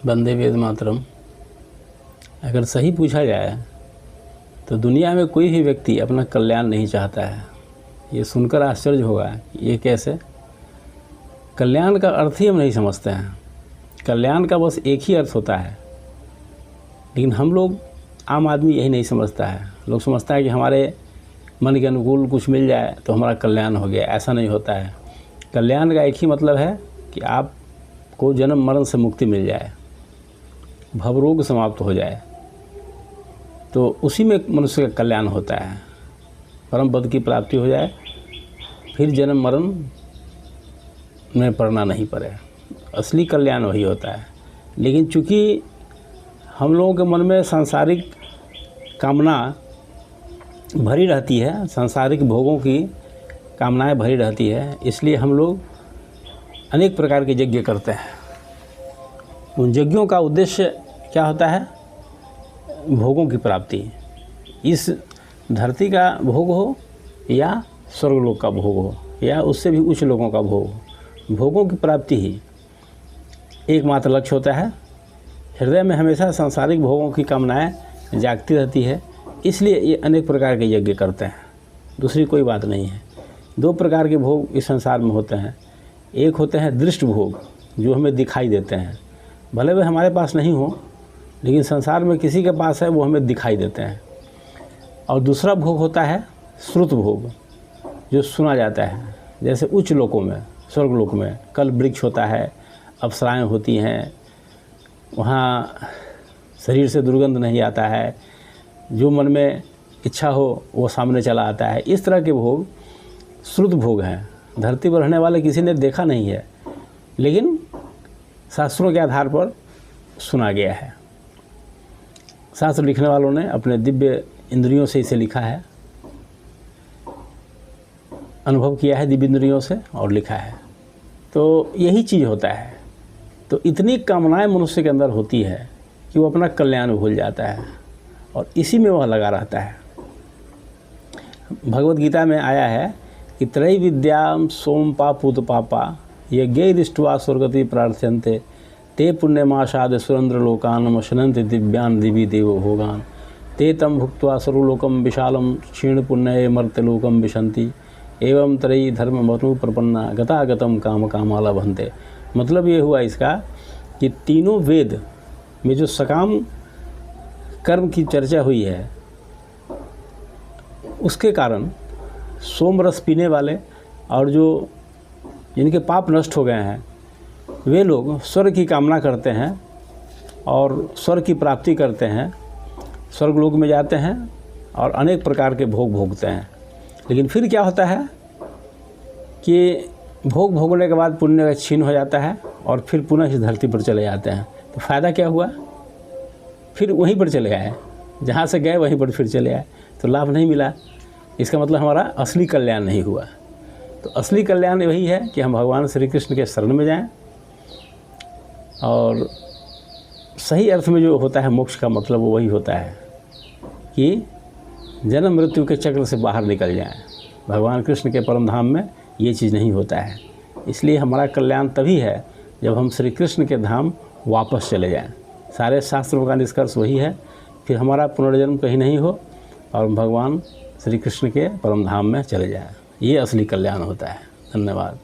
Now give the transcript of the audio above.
वंदे वेद मातरम। अगर सही पूछा जाए तो दुनिया में कोई भी व्यक्ति अपना कल्याण नहीं चाहता है। ये सुनकर आश्चर्य होगा कि ये कैसे। कल्याण का अर्थ ही हम नहीं समझते हैं। कल्याण का बस एक ही अर्थ होता है, लेकिन हम लोग आम आदमी यही नहीं समझता है। लोग समझता है कि हमारे मन के अनुकूल कुछ मिल जाए तो हमारा कल्याण हो गया। ऐसा नहीं होता है। कल्याण का एक ही मतलब है कि आपको जन्म मरण से मुक्ति मिल जाए, भवरोग समाप्त हो जाए, तो उसी में मनुष्य का कल्याण होता है। परम पद की प्राप्ति हो जाए, फिर जन्म मरण में पड़ना नहीं पड़े। असली कल्याण वही होता है। लेकिन चूँकि हम लोगों के मन में सांसारिक कामना भरी रहती है, सांसारिक भोगों की कामनाएं भरी रहती है, इसलिए हम लोग अनेक प्रकार के यज्ञ करते हैं। उन यज्ञों का उद्देश्य क्या होता है? भोगों की प्राप्ति। इस धरती का भोग हो या स्वर्गलोक का भोग हो या उससे भी उच्च लोगों का भोग हो, भोगों की प्राप्ति ही एकमात्र लक्ष्य होता है। हृदय में हमेशा सांसारिक भोगों की कामनाएं जागती रहती है, इसलिए ये अनेक प्रकार के यज्ञ करते हैं। दूसरी कोई बात नहीं है। दो प्रकार के भोग इस संसार में होते हैं। एक होते हैं दृष्ट भोग, जो हमें दिखाई देते हैं, भले वे हमारे पास नहीं हो, लेकिन संसार में किसी के पास है, वो हमें दिखाई देते हैं। और दूसरा भोग होता है श्रुत भोग, जो सुना जाता है। जैसे उच्च लोकों में, स्वर्गलोक में कल वृक्ष होता है, अप्सराएं होती हैं, वहाँ शरीर से दुर्गंध नहीं आता है, जो मन में इच्छा हो वो सामने चला आता है। इस तरह के भोग श्रुत भोग हैं। धरती पर रहने वाले किसी ने देखा नहीं है, लेकिन शास्त्रों के आधार पर सुना गया है। शास्त्र लिखने वालों ने अपने दिव्य इंद्रियों से इसे लिखा है, अनुभव किया है दिव्य इंद्रियों से और लिखा है। तो यही चीज़ होता है। तो इतनी कामनाएं मनुष्य के अंदर होती है कि वो अपना कल्याण भूल जाता है और इसी में वह लगा रहता है। भगवत गीता में आया है कि त्रय विद्याम सोम पापूत पापा यज्ञ दृष्ट्वा स्वर्गति प्रार्थ्यन्ते ते पुण्यमाशाद सुरेंद्र लोकान मशनन्ति दिव्यान दिव्य देवो भोगान ते तम भुक्त्वा सर्वलोकम विशालम क्षीण पुण्य मर्त्यलोकम विशंति एवं त्रयी धर्म मनु प्रपन्ना गतागतम काम कामाला भंते। मतलब ये हुआ इसका कि तीनों वेद में जो सकाम कर्म की चर्चा हुई है, उसके कारण सोम रस पीने वाले और जो जिनके पाप नष्ट हो गए हैं, वे लोग स्वर्ग की कामना करते हैं और स्वर्ग की प्राप्ति करते हैं, स्वर्गलोक में जाते हैं और अनेक प्रकार के भोग भोगते हैं। लेकिन फिर क्या होता है कि भोग भोगने के बाद पुण्य क्षीण हो जाता है और फिर पुनः इस धरती पर चले जाते हैं। तो फ़ायदा क्या हुआ? फिर वहीं पर चले आए, जहाँ से गए वहीं पर फिर चले आए, तो लाभ नहीं मिला। इसका मतलब हमारा असली कल्याण नहीं हुआ। तो असली कल्याण वही है कि हम भगवान श्री कृष्ण के शरण में जाएं, और सही अर्थ में जो होता है मोक्ष का मतलब वो वही होता है कि जन्म मृत्यु के चक्र से बाहर निकल जाएं। भगवान कृष्ण के परम धाम में ये चीज़ नहीं होता है। इसलिए हमारा कल्याण तभी है जब हम श्री कृष्ण के धाम वापस चले जाएं। सारे शास्त्रों का निष्कर्ष वही है, फिर हमारा पुनर्जन्म कहीं नहीं हो और भगवान श्री कृष्ण के परम धाम में चले जाएं। ये असली कल्याण होता है। धन्यवाद।